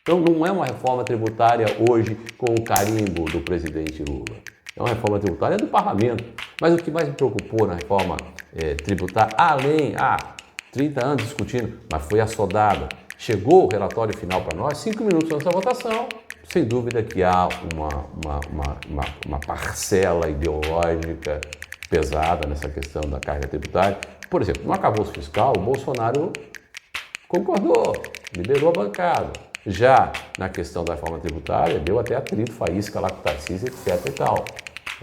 Então não é uma reforma tributária hoje com o carimbo do presidente Lula. É uma reforma tributária do parlamento. Mas o que mais me preocupou na reforma tributária, além, 30 anos discutindo, mas foi assodada. Chegou o relatório final para nós, 5 minutos antes da votação. Sem dúvida que há uma parcela ideológica pesada nessa questão da carga tributária. Por exemplo, no arcabouço fiscal, o Bolsonaro concordou, liberou a bancada. Já na questão da reforma tributária, deu até atrito, faísca lá com o Tarcísio, etc e tal.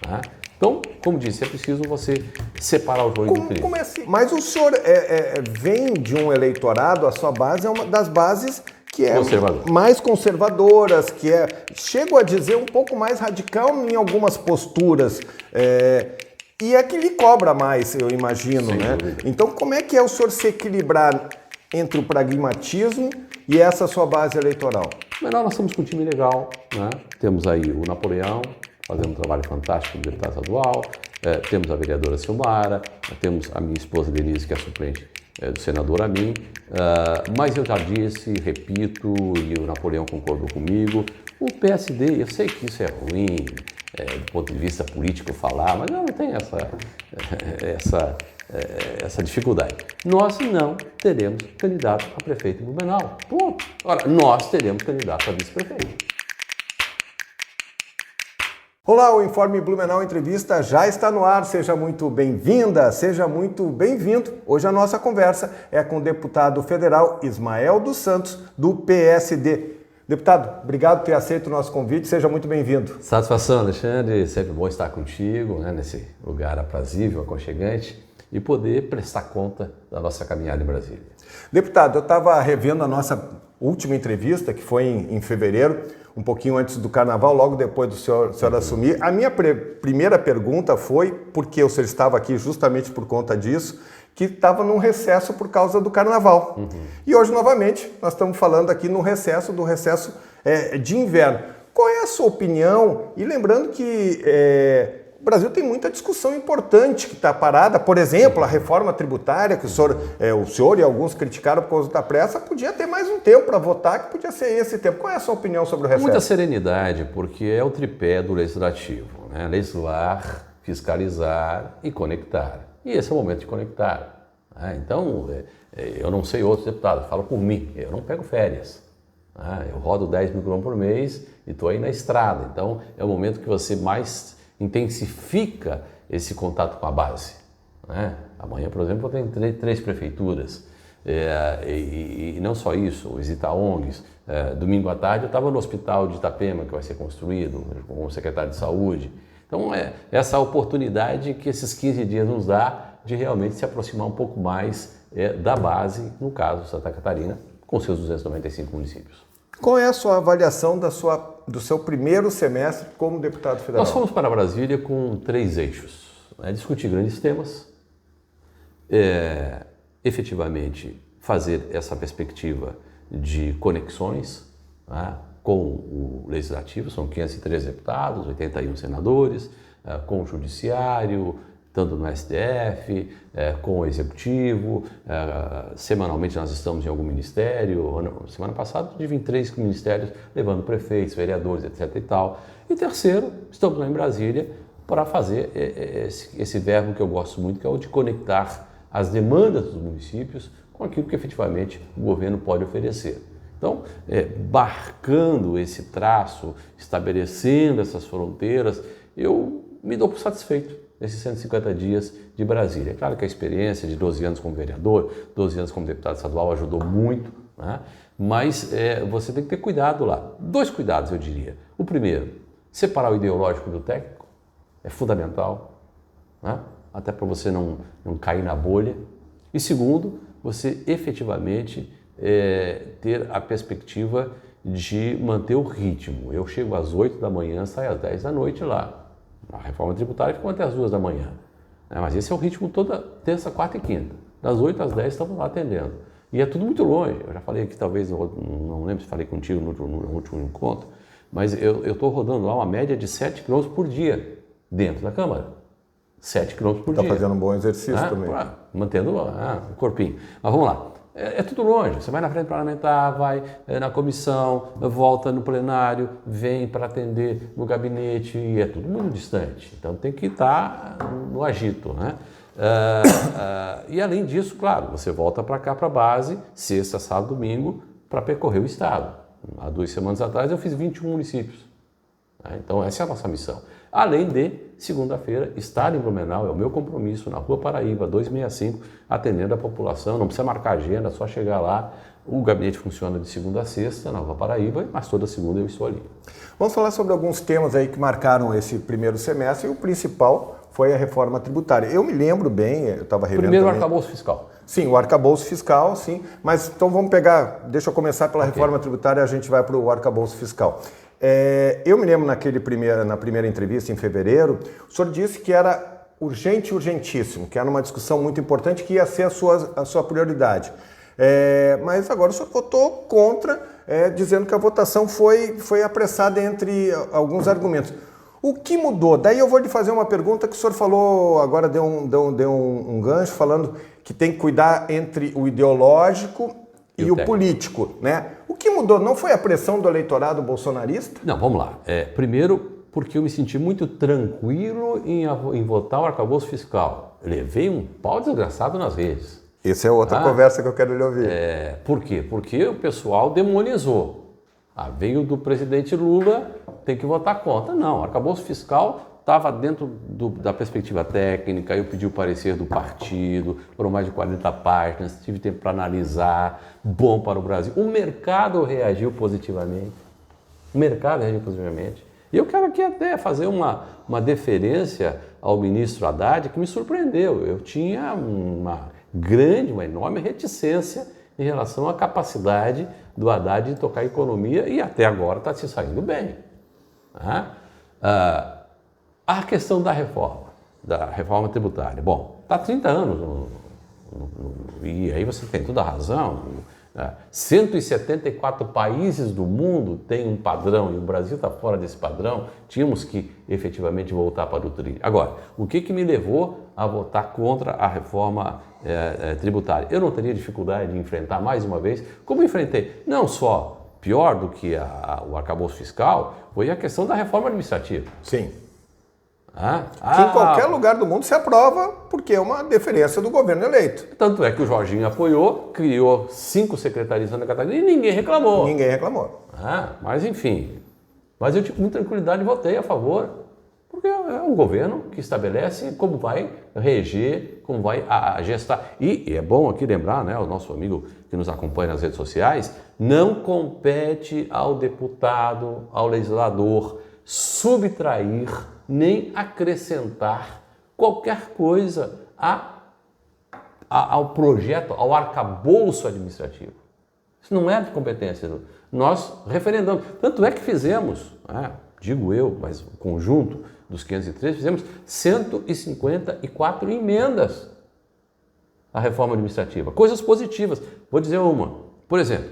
Né? Então, como disse, é preciso você separar o joio do trigo. Como é assim? Mas o senhor vem de um eleitorado, a sua base é uma das bases que é mais conservadoras, que chego a dizer, um pouco mais radical em algumas posturas. E é que lhe cobra mais, eu imagino, Sem né? dúvida. Então, como é que é o senhor se equilibrar entre o pragmatismo e essa sua base eleitoral? Melhor, nós estamos com um time legal, né? Temos aí o Napoleão, fazendo um trabalho fantástico de deputado estadual, temos a vereadora Silmara, temos a minha esposa Denise, que é suplente do senador Amin, mas eu já disse, repito, e o Napoleão concordou comigo, o PSD, eu sei que isso é ruim, do ponto de vista político falar, mas eu não tenho essa dificuldade. Nós não teremos candidato a prefeito em Blumenau. Ponto. Ora, nós teremos candidato a vice-prefeito. Olá, o Informe Blumenau Entrevista já está no ar. Seja muito bem-vinda, seja muito bem-vindo. Hoje a nossa conversa é com o deputado federal Ismael dos Santos, do PSD. Deputado, obrigado por ter aceito o nosso convite. Seja muito bem-vindo. Satisfação, Alexandre. Sempre bom estar contigo, né, nesse lugar aprazível, aconchegante, e poder prestar conta da nossa caminhada em Brasília. Deputado, eu estava revendo a nossa última entrevista, que foi em fevereiro, um pouquinho antes do Carnaval, logo depois do senhor assumir. A minha primeira pergunta foi, porque o senhor estava aqui justamente por conta disso, que estava num recesso por causa do Carnaval. E hoje, novamente, nós estamos falando aqui do recesso de inverno. Qual é a sua opinião? E lembrando que o Brasil tem muita discussão importante que está parada. Por exemplo, a reforma tributária, que o senhor e alguns criticaram por causa da pressa, podia ter mais um tempo para votar, que podia ser esse tempo. Qual é a sua opinião sobre o recesso? Muita serenidade, porque é o tripé do legislativo, né? Legislar, fiscalizar e conectar. E esse é o momento de conectar. Né? Então, eu não sei outros deputados, falo por mim, eu não pego férias. Né? Eu rodo 10 mil quilômetros por mês e estou aí na estrada. Então, é o momento que você mais intensifica esse contato com a base. Né? Amanhã, por exemplo, eu tenho 3 prefeituras. E não só isso, visita ONGs. Domingo à tarde eu estava no hospital de Itapema, que vai ser construído, com o secretário de saúde. Então, essa oportunidade que esses 15 dias nos dá de realmente se aproximar um pouco mais da base, no caso Santa Catarina, com seus 295 municípios. Qual é a sua avaliação do seu primeiro semestre como deputado federal? Nós fomos para Brasília com 3 eixos. Discutir grandes temas, efetivamente fazer essa perspectiva de conexões, né, com o Legislativo, são 513 deputados, 81 senadores, com o Judiciário, tanto no STF, com o Executivo, semanalmente nós estamos em algum ministério, semana passada tive em 3 ministérios, levando prefeitos, vereadores, etc. e tal. E terceiro, estamos lá em Brasília para fazer esse verbo que eu gosto muito, que é o de conectar as demandas dos municípios com aquilo que efetivamente o governo pode oferecer. Então, barcando esse traço, estabelecendo essas fronteiras, eu me dou por satisfeito nesses 150 dias de Brasília. É claro que a experiência de 12 anos como vereador, 12 anos como deputado estadual ajudou muito, né? Mas você tem que ter cuidado lá. 2 cuidados, eu diria. O primeiro, separar o ideológico do técnico, é fundamental, né? Até para você não cair na bolha. E segundo, você efetivamente ter a perspectiva de manter o ritmo. Eu chego às 8 da manhã, saio às 10 da noite lá. A reforma tributária ficou até às 2 da manhã. Mas esse é o ritmo toda terça, quarta e quinta. Das 8 às 10 estamos lá atendendo. E é tudo muito longe. Eu já falei aqui, talvez, não lembro se falei contigo no último encontro, mas eu estou rodando lá uma média de 7 km por dia dentro da Câmara. 7 km por dia. Está fazendo um bom exercício também. Mantendo o corpinho. Mas vamos lá. é tudo longe. Você vai na frente parlamentar, vai na comissão, volta no plenário, vem para atender no gabinete, e é tudo muito distante. Então tem que estar no agito, né? E além disso, claro, você volta para cá, para a base, sexta, sábado, domingo, para percorrer o estado. Há 2 semanas atrás eu fiz 21 municípios. Então essa é a nossa missão. Além de, segunda-feira, estar em Blumenau, é o meu compromisso, na Rua Paraíba, 265, atendendo a população, não precisa marcar agenda, é só chegar lá. O gabinete funciona de segunda a sexta, na Rua Paraíba, mas toda segunda eu estou ali. Vamos falar sobre alguns temas aí que marcaram esse primeiro semestre, e o principal foi a reforma tributária. Eu me lembro bem, eu estava revendo Primeiro, o também. arcabouço fiscal. Sim, o arcabouço fiscal, sim, mas então vamos pegar, deixa eu começar pela reforma tributária e a gente vai para o arcabouço fiscal. Eu me lembro na primeira entrevista em fevereiro, o senhor disse que era urgente e urgentíssimo, que era uma discussão muito importante, que ia ser a sua prioridade. Mas agora o senhor votou contra, dizendo que a votação foi apressada entre alguns argumentos. O que mudou? Daí eu vou lhe fazer uma pergunta que o senhor falou, agora deu um gancho, falando que tem que cuidar entre o ideológico e o político, né? O que mudou? Não foi a pressão do eleitorado bolsonarista? Não, vamos lá. Primeiro, porque eu me senti muito tranquilo em votar o arcabouço fiscal. Levei um pau desgraçado nas redes. Essa é outra conversa que eu quero lhe ouvir. Por quê? Porque o pessoal demonizou. Veio do presidente Lula, tem que votar contra. Não, o arcabouço fiscal estava dentro da perspectiva técnica, eu pedi o parecer do partido, foram mais de 40 páginas, tive tempo para analisar, bom para o Brasil. O mercado reagiu positivamente. E eu quero aqui até fazer uma deferência ao ministro Haddad, que me surpreendeu. Eu tinha uma enorme reticência em relação à capacidade do Haddad de tocar a economia, e até agora está se saindo bem. A questão da reforma tributária. Bom, está há 30 anos, e aí você tem toda a razão. 174 países do mundo têm um padrão, e o Brasil está fora desse padrão. Tínhamos que efetivamente voltar para o trilho. Agora, o que me levou a votar contra a reforma tributária? Eu não teria dificuldade de enfrentar mais uma vez, como enfrentei, não só pior do que o arcabouço fiscal, foi a questão da reforma administrativa. Sim. Que em qualquer lugar do mundo se aprova, porque é uma deferência do governo eleito. Tanto é que o Jorginho apoiou, criou 5 secretarias da Santa Catarina e ninguém reclamou. Mas enfim, eu tive muita tranquilidade e votei a favor, porque é um governo que estabelece como vai reger, como vai gestar. E é bom aqui lembrar, né, o nosso amigo que nos acompanha nas redes sociais, não compete ao deputado, ao legislador, subtrair nem acrescentar qualquer coisa ao projeto, ao arcabouço administrativo. Isso não é de competência. Nós referendamos. Tanto é que fizemos, digo eu, mas o conjunto dos 513, fizemos 154 emendas à reforma administrativa. Coisas positivas. Vou dizer uma. Por exemplo,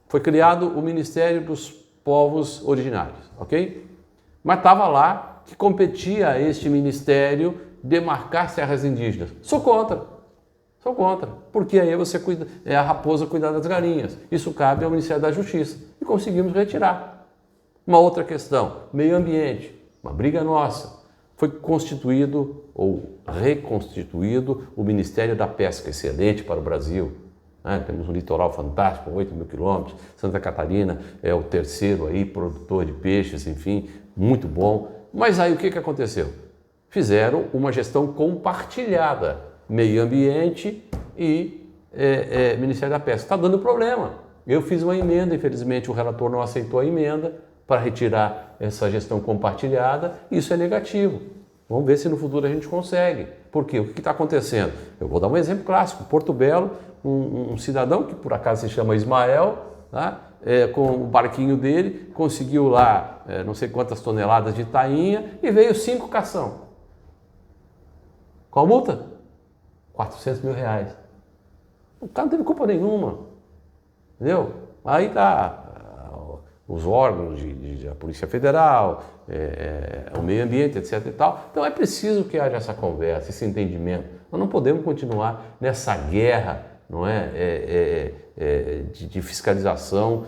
foi criado o Ministério dos Povos Originários, ok? Mas estava lá que competia a este ministério demarcar terras indígenas. Sou contra, porque aí você cuida, a raposa cuidar das galinhas. Isso cabe ao Ministério da Justiça e conseguimos retirar. Uma outra questão, meio ambiente, uma briga nossa. Foi constituído ou reconstituído o Ministério da Pesca, excelente para o Brasil. Temos um litoral fantástico, 8 mil quilômetros. Santa Catarina é o terceiro aí produtor de peixes, enfim, muito bom. Mas aí o que aconteceu? Fizeram uma gestão compartilhada, meio ambiente e Ministério da Pesca. Está dando problema. Eu fiz uma emenda, infelizmente o relator não aceitou a emenda para retirar essa gestão compartilhada. Isso é negativo. Vamos ver se no futuro a gente consegue. Por quê? O que está acontecendo? Eu vou dar um exemplo clássico. Porto Belo, um cidadão que por acaso se chama Ismael, com o barquinho dele, conseguiu lá não sei quantas toneladas de tainha e veio 5 cação. Qual multa? R$400 mil. O cara não teve culpa nenhuma, entendeu? Aí tá os órgãos da Polícia Federal, o meio ambiente, etc. e tal. Então é preciso que haja essa conversa, esse entendimento. Nós não podemos continuar nessa guerra não de fiscalização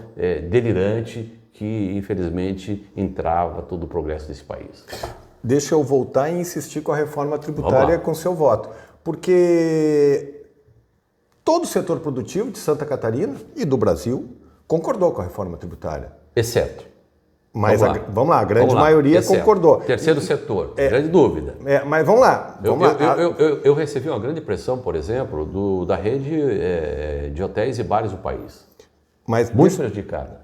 delirante que, infelizmente, entrava todo o progresso desse país. Deixa eu voltar e insistir com a reforma tributária com seu voto. Porque todo o setor produtivo de Santa Catarina e do Brasil concordou com a reforma tributária. Exceto. Mas vamos lá, a grande maioria concordou. Terceiro setor, grande dúvida. Mas vamos lá. Eu recebi uma grande pressão, por exemplo, da rede de hotéis e bares do país. Muito prejudicada.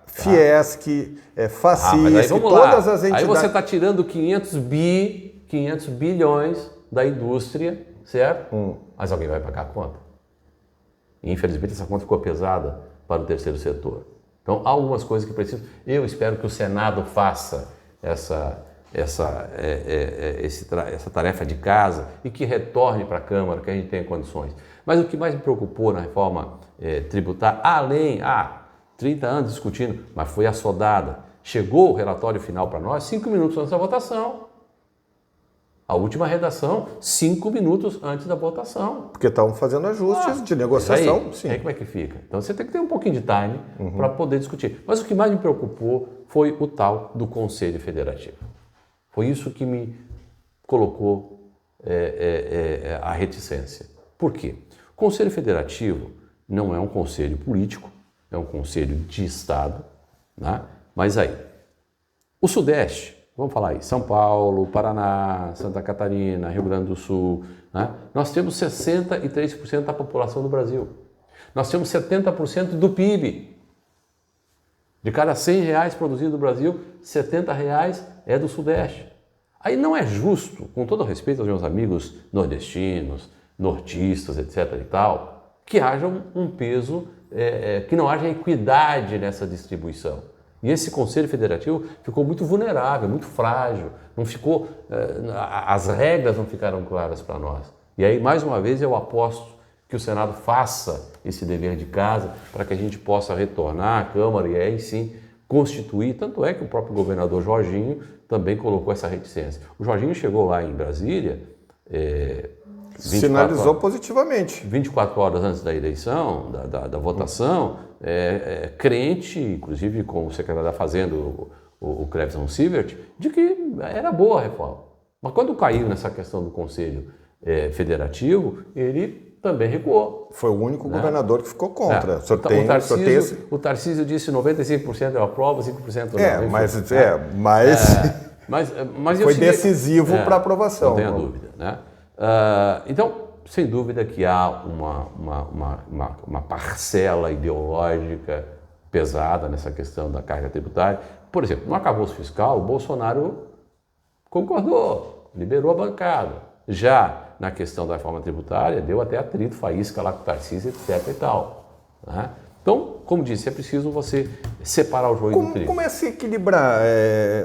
Fiesc, Facisc, todas as entidades. Aí você está tirando 500 bilhões da indústria, certo? Mas alguém vai pagar a conta. E, infelizmente, essa conta ficou pesada para o terceiro setor. Então, há algumas coisas que precisam. Eu espero que o Senado faça essa tarefa de casa e que retorne para a Câmara, que a gente tenha condições. Mas o que mais me preocupou na reforma tributária, além, 30 anos discutindo, mas foi assodada. Chegou o relatório final para nós 5 minutos antes da votação. A última redação, 5 minutos antes da votação. Porque estavam fazendo ajustes de negociação. Aí como é que fica? Então você tem que ter um pouquinho de time para poder discutir. Mas o que mais me preocupou foi o tal do Conselho Federativo. Foi isso que me colocou a reticência. Por quê? O Conselho Federativo não é um conselho político, é um conselho de Estado, né? Mas aí, o Sudeste, vamos falar aí, São Paulo, Paraná, Santa Catarina, Rio Grande do Sul, né? Nós temos 63% da população do Brasil. Nós temos 70% do PIB. De cada R$100 produzido no Brasil, R$70 é do Sudeste. Aí não é justo, com todo respeito aos meus amigos nordestinos, nortistas, etc. e tal, que haja um peso, que não haja equidade nessa distribuição. E esse Conselho Federativo ficou muito vulnerável, muito frágil, não ficou, as regras não ficaram claras para nós. E aí, mais uma vez, eu aposto que o Senado faça esse dever de casa para que a gente possa retornar à Câmara e aí sim constituir, tanto é que o próprio governador Jorginho também colocou essa reticência. O Jorginho chegou lá em Brasília, sinalizou positivamente. 24 horas antes da eleição, da votação, crente, inclusive com o secretário da Fazenda, o Cleveson Sievert, de que era boa a reforma. Mas quando caiu nessa questão do Conselho Federativo, ele também recuou. Foi o único governador que ficou contra. O Tarcísio disse 95% eu aprovo, 5% não. Mas foi decisivo para a aprovação. Não tenha dúvida. Né? Então, sem dúvida que há uma parcela ideológica pesada nessa questão da carga tributária. Por exemplo, no arcabouço fiscal, o Bolsonaro concordou, liberou a bancada. Já na questão da reforma tributária, deu até atrito, faísca lá com o Tarcísio, etc. e tal. Né? Então, como disse, é preciso você separar o joio do trigo. Como é se equilibrar,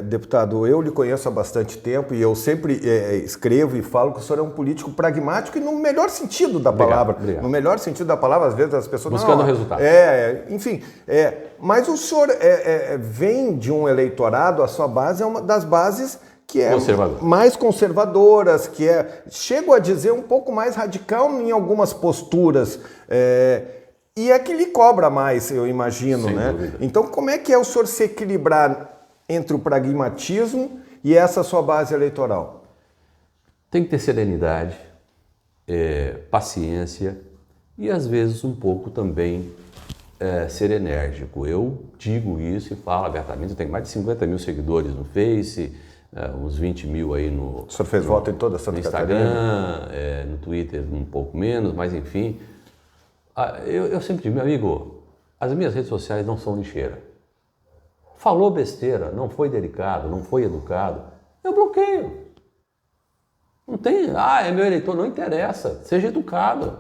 deputado? Eu lhe conheço há bastante tempo e eu sempre escrevo e falo que o senhor é um político pragmático e no melhor sentido da palavra. Obrigado. No melhor sentido da palavra, às vezes as pessoas... Buscando resultado. Mas o senhor vem de um eleitorado, a sua base é uma das bases que é mais conservadoras, que chego a dizer, um pouco mais radical em algumas posturas. E é que lhe cobra mais, eu imagino, Sem né? dúvida. Então, como é que é o senhor se equilibrar entre o pragmatismo e essa sua base eleitoral? Tem que ter serenidade, paciência e, às vezes, um pouco também ser enérgico. Eu digo isso e falo abertamente. Eu tenho mais de 50 mil seguidores no Face, uns 20 mil aí no... O senhor fez voto em toda Santa Catarina? No Instagram, no Twitter um pouco menos, mas enfim... Eu sempre digo, meu amigo, as minhas redes sociais não são lixeira. Falou besteira, não foi delicado, não foi educado, eu bloqueio. Não tem, é meu eleitor, não interessa, seja educado.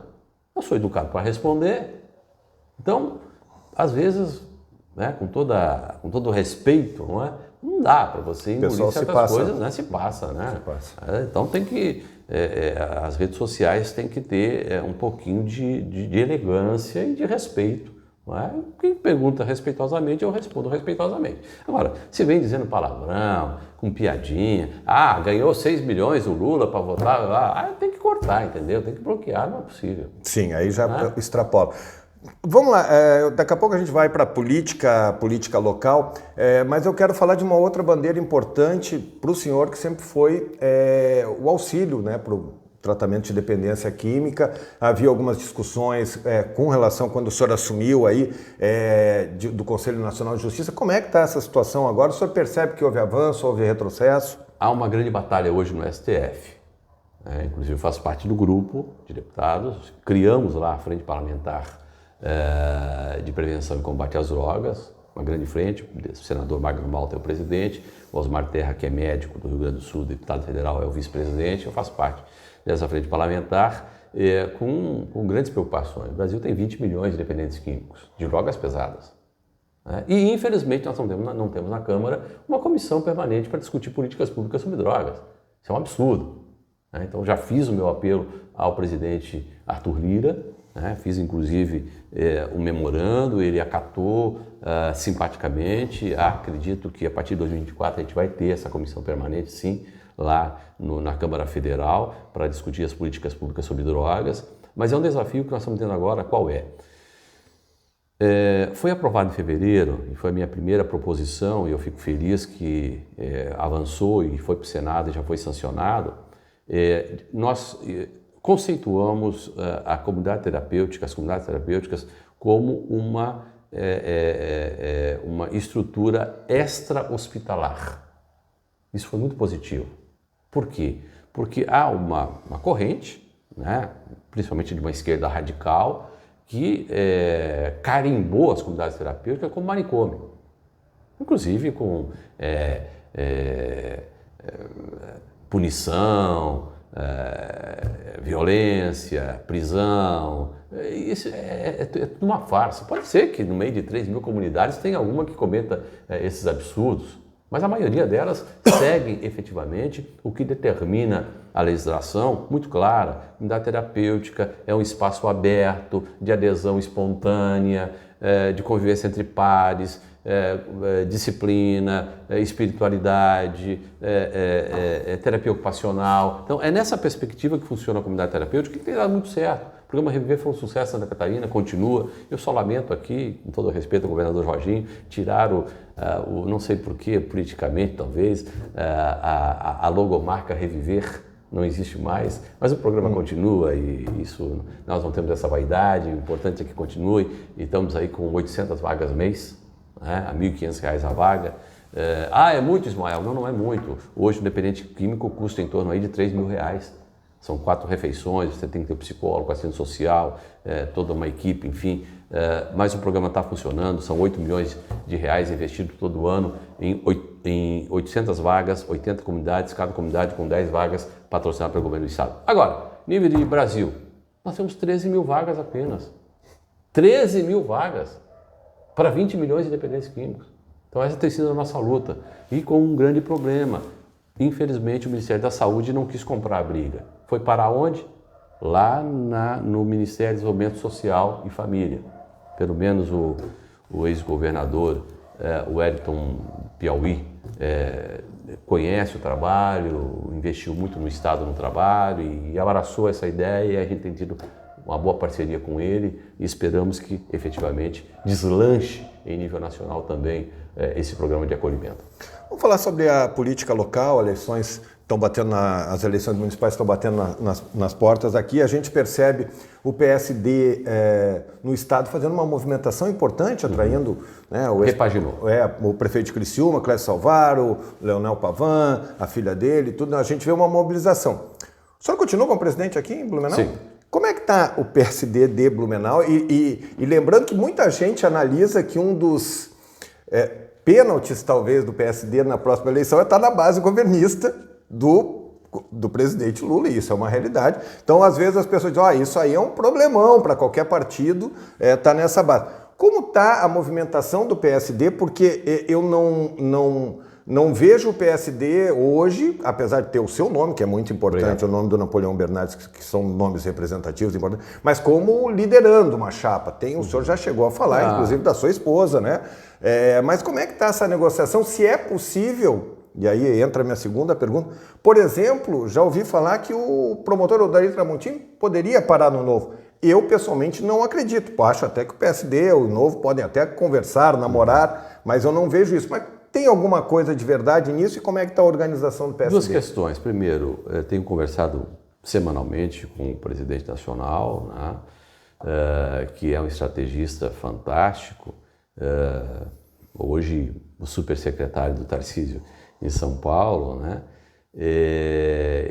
Eu sou educado para responder. Então, às vezes, né, com todo respeito, não dá para você engolir certas coisas, né? Se passa. Então tem que... as redes sociais têm que ter um pouquinho de elegância e de respeito Não é? Quem pergunta respeitosamente, eu respondo respeitosamente. Agora, se vem dizendo palavrão, com piadinha, ganhou 6 milhões o Lula para votar, tem que cortar, entendeu? Tem que bloquear, não é possível. Sim, aí já extrapola. Vamos lá, daqui a pouco a gente vai para a política local, mas eu quero falar de uma outra bandeira importante para o senhor, que sempre foi o auxílio, né, para o tratamento de dependência química. Havia algumas discussões com relação, quando o senhor assumiu aí, do Conselho Nacional de Justiça. Como é que está essa situação agora? O senhor percebe que houve avanço, houve retrocesso? Há uma grande batalha hoje no STF. Inclusive eu faço parte do grupo de deputados, criamos lá a Frente Parlamentar de Prevenção e Combate às Drogas, uma grande frente, o senador Magno Malta é o presidente, o Osmar Terra, que é médico do Rio Grande do Sul, deputado federal, é o vice-presidente, eu faço parte dessa frente parlamentar com grandes preocupações. O Brasil tem 20 milhões de dependentes químicos, de drogas pesadas. E, infelizmente, nós não temos na Câmara uma comissão permanente para discutir políticas públicas sobre drogas. Isso é um absurdo. Então, já fiz o meu apelo ao presidente Arthur Lira, fiz, inclusive, um memorando, ele acatou simpaticamente. Acredito que, a partir de 2024, a gente vai ter essa comissão permanente, sim, lá na Câmara Federal, para discutir as políticas públicas sobre drogas. Mas é um desafio que nós estamos tendo agora. Qual é? Foi aprovado em fevereiro e foi a minha primeira proposição, e eu fico feliz que avançou e foi para o Senado e já foi sancionado. Nós conceituamos a comunidade terapêutica, as comunidades terapêuticas, como uma estrutura extra-hospitalar. Isso foi muito positivo. Por quê? Porque há uma corrente, né, principalmente de uma esquerda radical, que carimbou as comunidades terapêuticas como manicômio, inclusive com punição, violência, prisão. Isso é tudo uma farsa. Pode ser que no meio de 3 mil comunidades tenha alguma que cometa esses absurdos, mas a maioria delas seguem efetivamente o que determina a legislação, muito clara. Comunidade terapêutica é um espaço aberto, de adesão espontânea, de convivência entre pares, disciplina, espiritualidade, terapia ocupacional. Então, é nessa perspectiva que funciona a comunidade terapêutica, que tem dado muito certo. O programa Reviver foi um sucesso em Santa Catarina, continua. Eu só lamento aqui, com todo respeito ao governador Jorginho, tirar não sei porquê, politicamente talvez, a logomarca Reviver não existe mais, mas o programa continua e isso, nós não temos essa vaidade, o importante é que continue, e estamos aí com 800 vagas mês, né, a R$ 1.500 a vaga. É muito, Ismael? Não é muito. Hoje o dependente químico custa em torno aí de R$ 3.000. São 4 refeições, você tem que ter um psicólogo, assistente social, toda uma equipe, enfim. Mas o programa está funcionando, são 8 milhões de reais investidos todo ano em 800 vagas, 80 comunidades, cada comunidade com 10 vagas patrocinadas pelo governo do estado. Agora, nível de Brasil, nós temos 13 mil vagas apenas. 13 mil vagas para 20 milhões de dependentes químicos. Então essa tem sido a nossa luta. E com um grande problema. Infelizmente o Ministério da Saúde não quis comprar a briga. Foi para onde? Lá no Ministério do Desenvolvimento Social e Família. Pelo menos o ex-governador, o Wellington Piauí, conhece o trabalho, investiu muito no Estado no trabalho e abraçou essa ideia, e a gente tem tido uma boa parceria com ele e esperamos que efetivamente deslanche em nível nacional também esse programa de acolhimento. Vamos falar sobre a política local, as eleições municipais estão batendo nas portas aqui. A gente percebe o PSD no estado fazendo uma movimentação importante, atraindo Repaginou. O prefeito de Criciúma, Clécio Salvaro, Leonel Pavan, a filha dele, tudo. A gente vê uma mobilização. O senhor continua como presidente aqui em Blumenau? Sim. Como é que está o PSD de Blumenau? E lembrando que muita gente analisa que um dos pênaltis, talvez, do PSD na próxima eleição é estar na base governista do presidente Lula, e isso é uma realidade. Então, às vezes, as pessoas dizem, isso aí é um problemão para qualquer partido estar nessa base. Como está a movimentação do PSD? Porque eu Não vejo o PSD hoje, apesar de ter o seu nome, que é muito importante, Obrigado. o nome do Napoleão Bernardes, que são nomes representativos importantes, mas como liderando uma chapa. O senhor já chegou a falar, inclusive, da sua esposa, né? Mas como é que está essa negociação? Se é possível, e aí entra a minha segunda pergunta, por exemplo, já ouvi falar que o promotor Odair Tramontini poderia parar no Novo. Eu, pessoalmente, não acredito. Acho até que o PSD e o Novo podem até conversar, namorar, mas eu não vejo isso. Mas tem alguma coisa de verdade nisso e como é que está a organização do PSD? Duas questões. Primeiro, tenho conversado semanalmente com o presidente nacional, né, que é um estrategista fantástico, hoje o supersecretário do Tarcísio em São Paulo, né,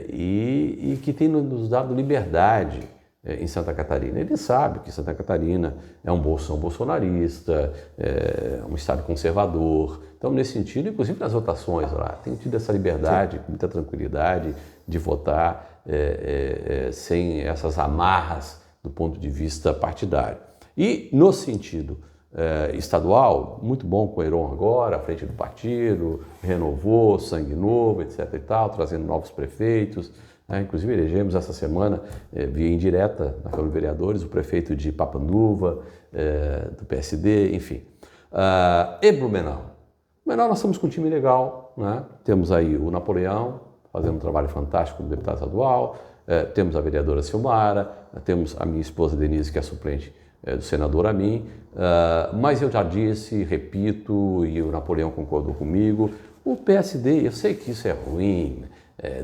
e que tem nos dado liberdade em Santa Catarina. Ele sabe que Santa Catarina é um bolsonarista, é um estado conservador. Então, nesse sentido, inclusive nas votações lá, tem tido essa liberdade, com muita tranquilidade, de votar sem essas amarras do ponto de vista partidário. E no sentido estadual, muito bom com o Heron agora, à frente do partido, renovou, sangue novo, etc. e tal, trazendo novos prefeitos. Inclusive elegemos essa semana, via indireta na Câmara de Vereadores, o prefeito de Papanduva, do PSD, enfim. E Blumenau. Blumenau nós estamos com um time legal, né? Temos aí o Napoleão, fazendo um trabalho fantástico como deputado estadual, temos a vereadora Silmara, temos a minha esposa Denise, que é suplente do senador Amin, mas eu já disse, repito, e o Napoleão concordou comigo, o PSD, eu sei que isso é ruim,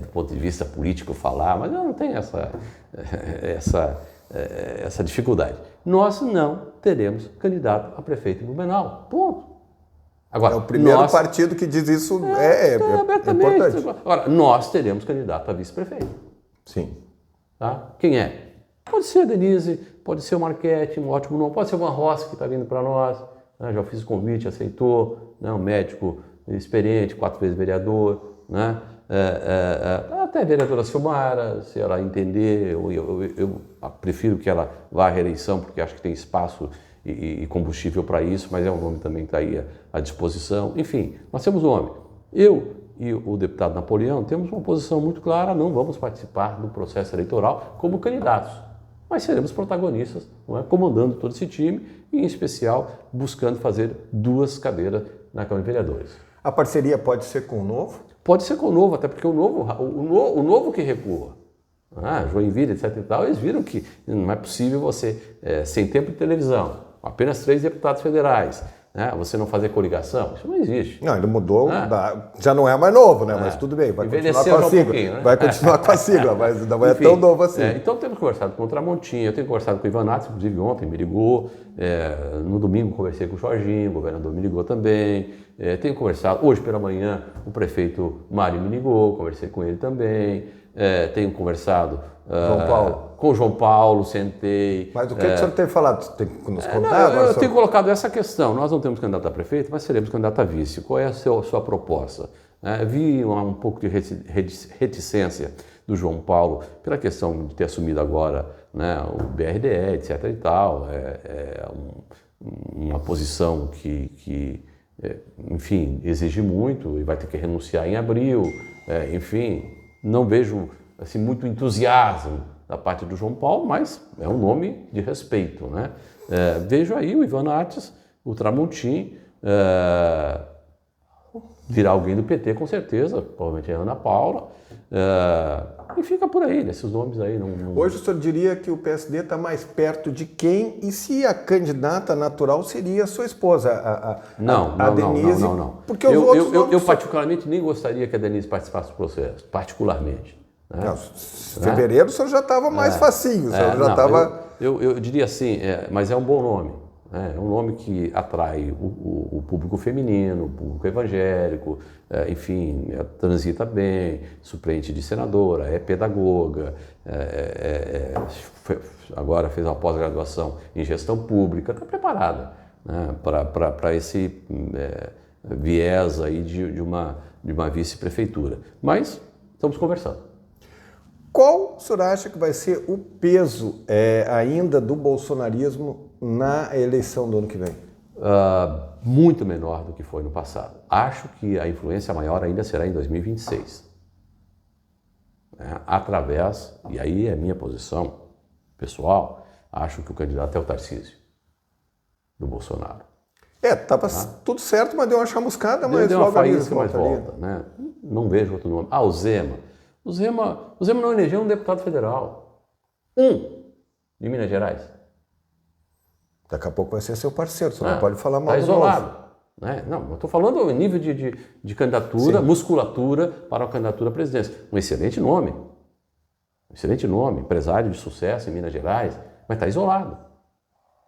do ponto de vista político falar, mas eu não tenho essa dificuldade. Nós não teremos candidato a prefeito em Blumenau, ponto. Agora, é o primeiro partido que diz isso, abertamente. Importante. Agora, nós teremos candidato a vice-prefeito. Sim. Tá? Quem é? Pode ser a Denise, pode ser o Marchetti, um ótimo nome, pode ser o Van Rossi, que está vindo para nós, né? Já fiz o convite, aceitou, né? Um médico experiente, 4 vezes vereador, né? Até a vereadora Silmara, se ela entender, eu prefiro que ela vá à reeleição, porque acho que tem espaço e combustível para isso, mas é um nome também que está aí à disposição. Enfim, nós temos um homem. Eu e o deputado Napoleão temos uma posição muito clara, não vamos participar do processo eleitoral como candidatos, mas seremos protagonistas, não é? Comandando todo esse time e, em especial, buscando fazer 2 cadeiras na Câmara de Vereadores. A parceria pode ser com o Novo? Pode ser com o Novo, até porque o Novo que recua. Joinville, etc. e tal, eles viram que não é possível você, sem tempo de televisão, apenas 3 deputados federais, né, você não fazer coligação, isso não existe. Não, ele mudou, já não é mais novo, né? Mas tudo bem, vai continuar com a sigla. Né? Vai continuar com a sigla, mas não é tão novo assim. Então temos conversado com o Tramontim, eu tenho conversado com o Ivan Nats, inclusive ontem me ligou, no domingo conversei com o Jorginho, o governador me ligou também, tenho conversado, hoje pela manhã o prefeito Mário me ligou, conversei com ele também, tenho conversado com o João Paulo, sentei. Mas o que o senhor tem falado? Tem que nos contar? Eu tenho colocado essa questão. Nós não temos candidato a prefeito, mas seremos candidato a vice. Qual é a sua proposta? Vi um pouco de reticência do João Paulo pela questão de ter assumido agora, né, o BRDE, etc. e tal. Uma posição que enfim, exige muito e vai ter que renunciar em abril. Enfim, não vejo assim, muito entusiasmo da parte do João Paulo, mas é um nome de respeito, né? Vejo aí o Ivan Nats, o Tramontim, virá alguém do PT com certeza, provavelmente a Ana Paula, e fica por aí, nesses nomes aí. Hoje o senhor diria que o PSD está mais perto de quem e se a candidata natural seria a sua esposa, a Denise? Não. Porque os outros eu particularmente nem gostaria que a Denise participasse do processo, particularmente. Né? Não, fevereiro o senhor já estava mais facinho, o senhor já estava... Eu diria assim, mas é um bom nome. Né? É um nome que atrai o público feminino, o público evangélico, enfim, transita bem, suplente de senadora, é pedagoga, agora fez uma pós-graduação em gestão pública, está preparada, né, para esse viés aí de uma vice-prefeitura. Mas estamos conversando. Qual o senhor acha que vai ser o peso ainda do bolsonarismo na eleição do ano que vem? muito menor do que foi no passado. Acho que a influência maior ainda será em 2026. Através, e aí é minha posição pessoal, acho que o candidato é o Tarcísio, do Bolsonaro. Tava tudo certo, mas deu uma chamuscada, mas deu uma logo ali faísca, mas volta, né? Não vejo outro nome. O Zema. O Zema não elegeu um deputado federal. De Minas Gerais. Daqui a pouco vai ser seu parceiro, você não pode falar mal do isolado. novo. Né? Não, eu estou falando o nível de candidatura, musculatura para a candidatura à presidência. Um excelente nome. Empresário de sucesso em Minas Gerais, mas está isolado.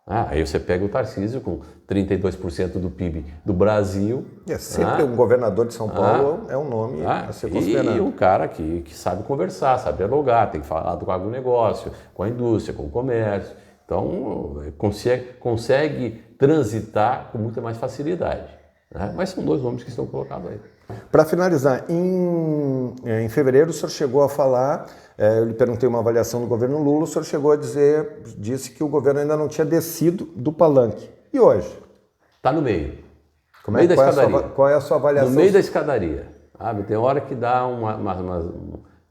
Aí você pega o Tarcísio com 32% do PIB do Brasil. Sempre um governador de São Paulo é um nome a ser considerado. E um cara que sabe conversar, sabe dialogar, tem falado com o agronegócio, com a indústria, com o comércio. Então, consegue transitar com muita mais facilidade. Né? Mas são dois nomes que estão colocados aí. Para finalizar, em fevereiro o senhor chegou a falar, eu lhe perguntei uma avaliação do governo Lula, o senhor chegou a disse que o governo ainda não tinha descido do palanque. E hoje? Está no meio. Qual é a sua avaliação? No meio da escadaria. Tem hora que dá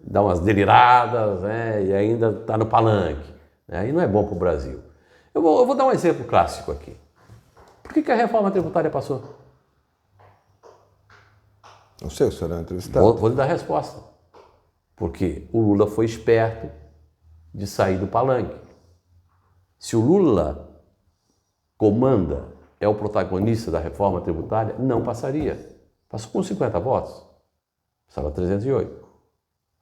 dá umas deliradas, né? E ainda está no palanque. E não é bom para o Brasil. Eu vou dar um exemplo clássico aqui. Por que a reforma tributária passou? Não sei, o senhor é entrevistado. Vou lhe dar a resposta. Porque o Lula foi esperto de sair do palanque. Se o Lula comanda, é o protagonista da reforma tributária, não passaria. Passou com 50 votos. Passava 308.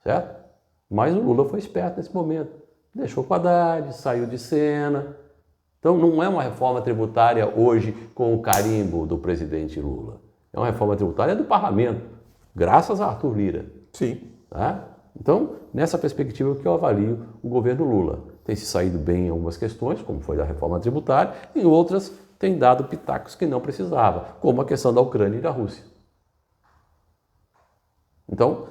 Certo? Mas o Lula foi esperto nesse momento. Deixou com o Haddad, saiu de cena. Então não é uma reforma tributária hoje com o carimbo do presidente Lula. É uma reforma tributária do parlamento, graças a Arthur Lira. Sim. Então, nessa perspectiva que eu avalio o governo Lula. Tem se saído bem em algumas questões, como foi a reforma tributária, e em outras tem dado pitacos que não precisava, como a questão da Ucrânia e da Rússia. Então,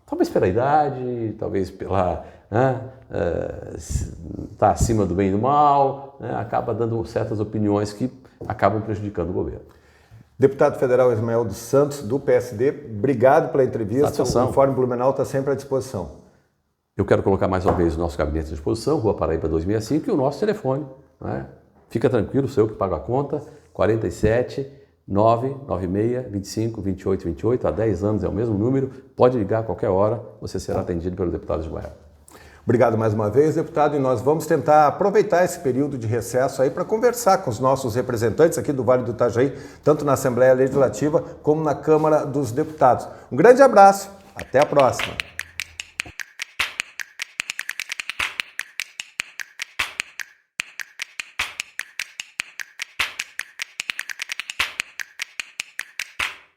talvez pela idade, talvez pela... está acima do bem e do mal, acaba dando certas opiniões que acabam prejudicando o governo. Deputado Federal Ismael dos Santos, do PSD, obrigado pela entrevista. Satisfação. O Fórum Blumenau está sempre à disposição. Eu quero colocar mais uma vez o nosso gabinete à disposição, Rua Paraíba 265, e o nosso telefone. Fica tranquilo, sou eu que pago a conta, 47 996 25 28 28, há 10 anos é o mesmo número, pode ligar a qualquer hora, você será atendido pelo deputado Ismael. Obrigado mais uma vez, deputado, e nós vamos tentar aproveitar esse período de recesso aí para conversar com os nossos representantes aqui do Vale do Itajaí, tanto na Assembleia Legislativa como na Câmara dos Deputados. Um grande abraço, até a próxima.